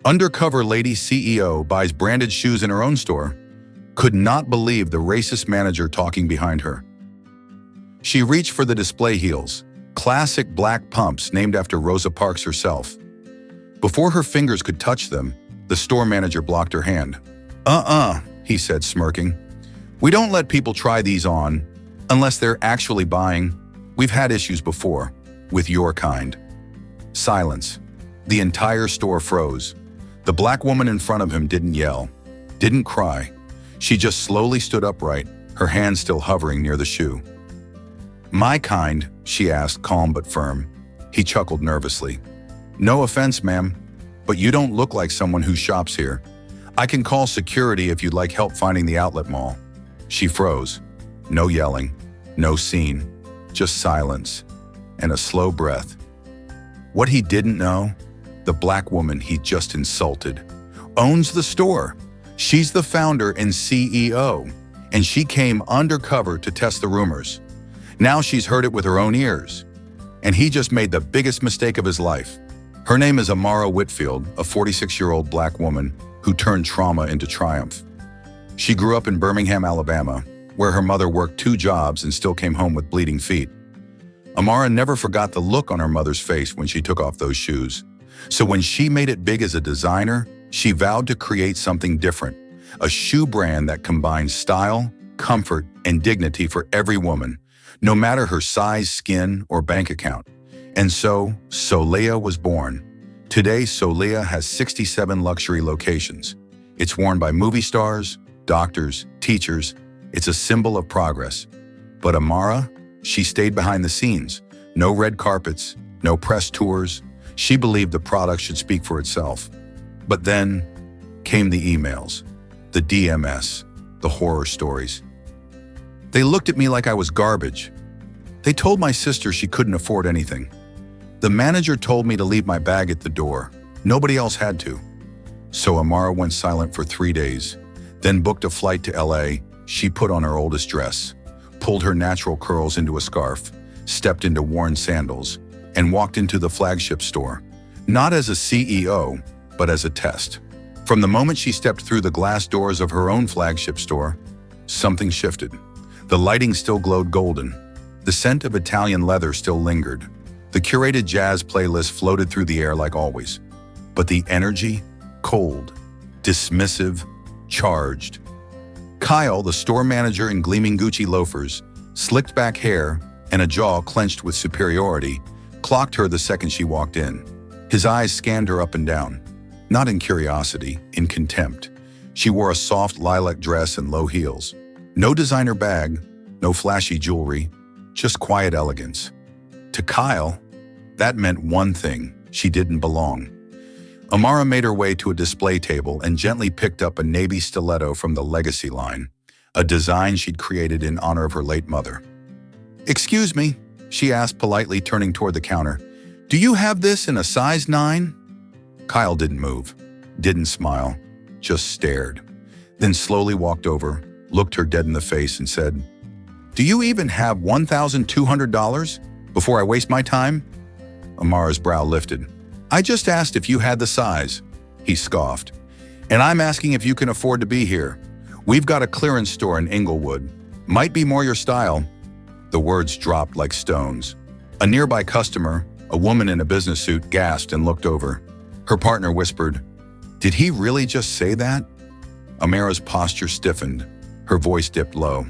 Undercover lady CEO buys branded shoes in her own store. Could not believe the racist manager talking behind her. She reached for the display heels, classic black pumps named after Rosa Parks herself. Before her fingers could touch them, the store manager blocked her hand. He said, smirking. We don't let people try these on unless they're actually buying. We've had issues before with your kind. Silence. The entire store froze. The black woman in front of him didn't yell, didn't cry. She just slowly stood upright, her hand still hovering near the shoe. My kind, she asked, calm but firm. He chuckled nervously. No offense, ma'am, but you don't look like someone who shops here. I can call security if you'd like help finding the outlet mall. She froze. No yelling, no scene, just silence and a slow breath. What he didn't know, the black woman he just insulted owns the store. She's the founder and CEO, and she came undercover to test the rumors. Now she's heard it with her own ears, and he just made the biggest mistake of his life. Her name is Amara Whitfield, a 46-year-old black woman who turned trauma into triumph. She grew up in Birmingham, Alabama, where her mother worked 2 jobs and still came home with bleeding feet. Amara never forgot the look on her mother's face when she took off those shoes. So when she made it big as a designer, she vowed to create something different, a shoe brand that combines style, comfort, and dignity for every woman, no matter her size, skin, or bank account. And so, Solea was born. Today, Solea has 67 luxury locations. It's worn by movie stars, doctors, teachers. It's a symbol of progress. But Amara, she stayed behind the scenes. No red carpets, no press tours. She believed the product should speak for itself. But then came the emails, the DMS, the horror stories. They looked at me like I was garbage. They told my sister she couldn't afford anything. The manager told me to leave my bag at the door. Nobody else had to. So Amara went silent for 3 days, then booked a flight to LA. She put on her oldest dress, pulled her natural curls into a scarf, stepped into worn sandals, and walked into the flagship store, not as a CEO, but as a test. From the moment she stepped through the glass doors of her own flagship store, something shifted. The lighting still glowed golden. The scent of Italian leather still lingered. The curated jazz playlist floated through the air like always. But the energy, cold, dismissive, charged. Kyle, the store manager in gleaming Gucci loafers, slicked back hair and a jaw clenched with superiority, clocked her the second she walked in. His eyes scanned her up and down, not in curiosity, in contempt. She wore a soft lilac dress and low heels. No designer bag, no flashy jewelry, just quiet elegance. To Kyle, that meant one thing: she didn't belong. Amara made her way to a display table and gently picked up a navy stiletto from the Legacy line, a design she'd created in honor of her late mother. "Excuse me," she asked politely, turning toward the counter. "Do you have this in a size 9? Kyle didn't move, didn't smile, just stared. Then slowly walked over, looked her dead in the face and said, "Do you even have $1,200 before I waste my time?" Amara's brow lifted. "I just asked if you had the size," he scoffed. "And I'm asking if you can afford to be here. We've got a clearance store in Inglewood. Might be more your style." The words dropped like stones. A nearby customer, a woman in a business suit, gasped and looked over. Her partner whispered, "Did he really just say that?" Amara's posture stiffened. Her voice dipped low.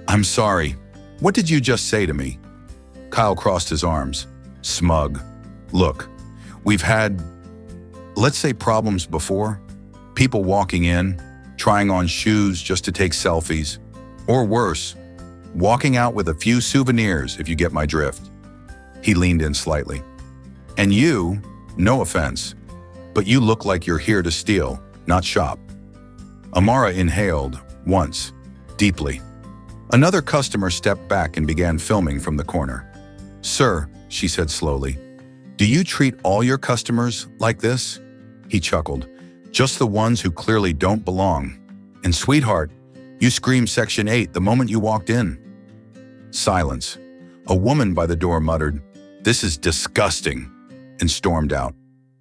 "I'm sorry. What did you just say to me?" Kyle crossed his arms, smug. "Look, we've had, let's say, problems before. People walking in, trying on shoes just to take selfies. Or worse, walking out with a few souvenirs, if you get my drift." He leaned in slightly. "And you, no offense, but you look like you're here to steal, not shop." Amara inhaled, once, deeply. Another customer stepped back and began filming from the corner. "Sir," she said slowly, "do you treat all your customers like this?" He chuckled. "Just the ones who clearly don't belong. And sweetheart, you screamed Section 8 the moment you walked in." Silence. A woman by the door muttered, "This is disgusting," and stormed out.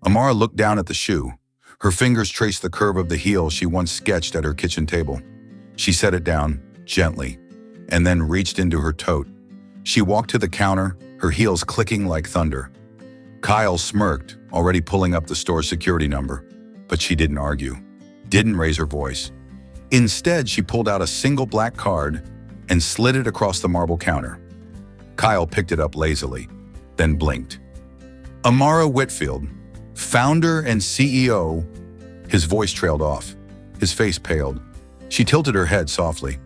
Amara looked down at the shoe. Her fingers traced the curve of the heel she once sketched at her kitchen table. She set it down, gently, and then reached into her tote. She walked to the counter, her heels clicking like thunder. Kyle smirked, already pulling up the store's security number, but she didn't argue, didn't raise her voice. Instead, she pulled out a single black card and slid it across the marble counter. Kyle picked it up lazily, then blinked. Amara Whitfield, founder and CEO. His voice trailed off. His face paled. She tilted her head softly.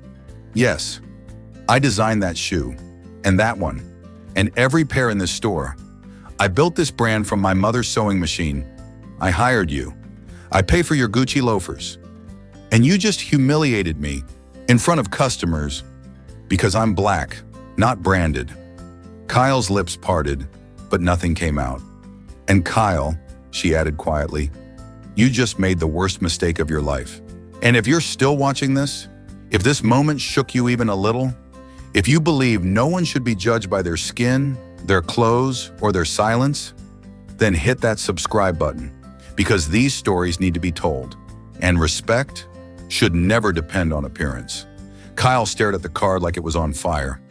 Yes, I designed that shoe, and that one, and every pair in this store. I built this brand from my mother's sewing machine. I hired you. I pay for your Gucci loafers. And you just humiliated me in front of customers because I'm black, not branded. Kyle's lips parted, but nothing came out. And Kyle, she added quietly, you just made the worst mistake of your life. And if you're still watching this, if this moment shook you even a little, if you believe no one should be judged by their skin, their clothes, or their silence, then hit that subscribe button, because these stories need to be told, and respect should never depend on appearance. Kyle stared at the card like it was on fire.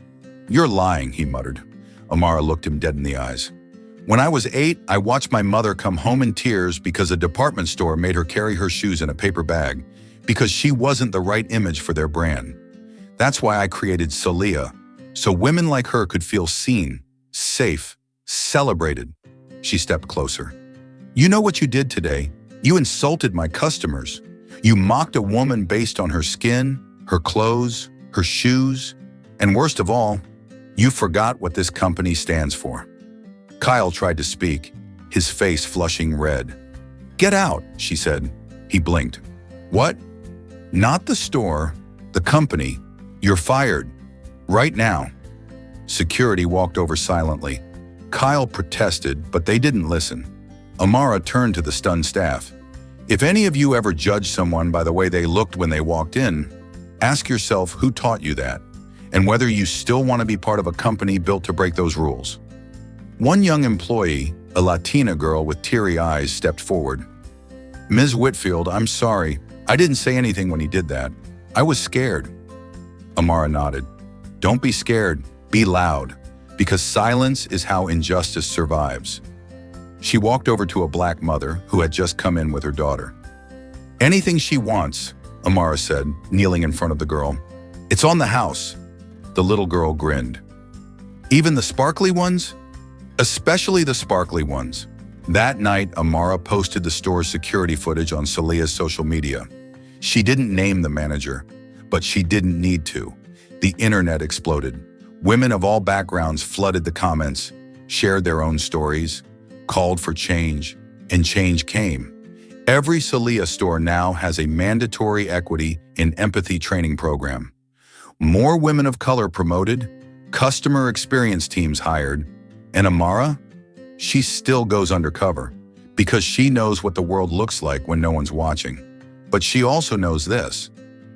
You're lying, he muttered. Amara looked him dead in the eyes. When I was 8, I watched my mother come home in tears because a department store made her carry her shoes in a paper bag because she wasn't the right image for their brand. That's why I created Celia, so women like her could feel seen, safe, celebrated. She stepped closer. You know what you did today? You insulted my customers. You mocked a woman based on her skin, her clothes, her shoes, and worst of all, you forgot what this company stands for. Kyle tried to speak, his face flushing red. Get out, she said. He blinked. What? Not the store, the company. You're fired. Right now. Security walked over silently. Kyle protested, but they didn't listen. Amara turned to the stunned staff. If any of you ever judge someone by the way they looked when they walked in, ask yourself who taught you that, and whether you still want to be part of a company built to break those rules. One young employee, a Latina girl with teary eyes, stepped forward. Ms. Whitfield, I'm sorry. I didn't say anything when he did that. I was scared. Amara nodded. Don't be scared. Be loud, because silence is how injustice survives. She walked over to a black mother who had just come in with her daughter. Anything she wants, Amara said, kneeling in front of the girl. It's on the house. The little girl grinned. Even the sparkly ones? Especially the sparkly ones. That night, Amara posted the store's security footage on Celia's social media. She didn't name the manager, but she didn't need to. The internet exploded. Women of all backgrounds flooded the comments, shared their own stories, called for change, and change came. Every Celia store now has a mandatory equity and empathy training program. More women of color promoted, customer experience teams hired, and Amara? She still goes undercover because she knows what the world looks like when no one's watching. But she also knows this.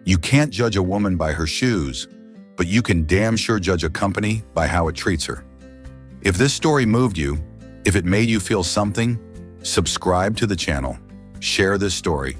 You can't judge a woman by her shoes, but you can damn sure judge a company by how it treats her. If this story moved you, if it made you feel something, subscribe to the channel, share this story,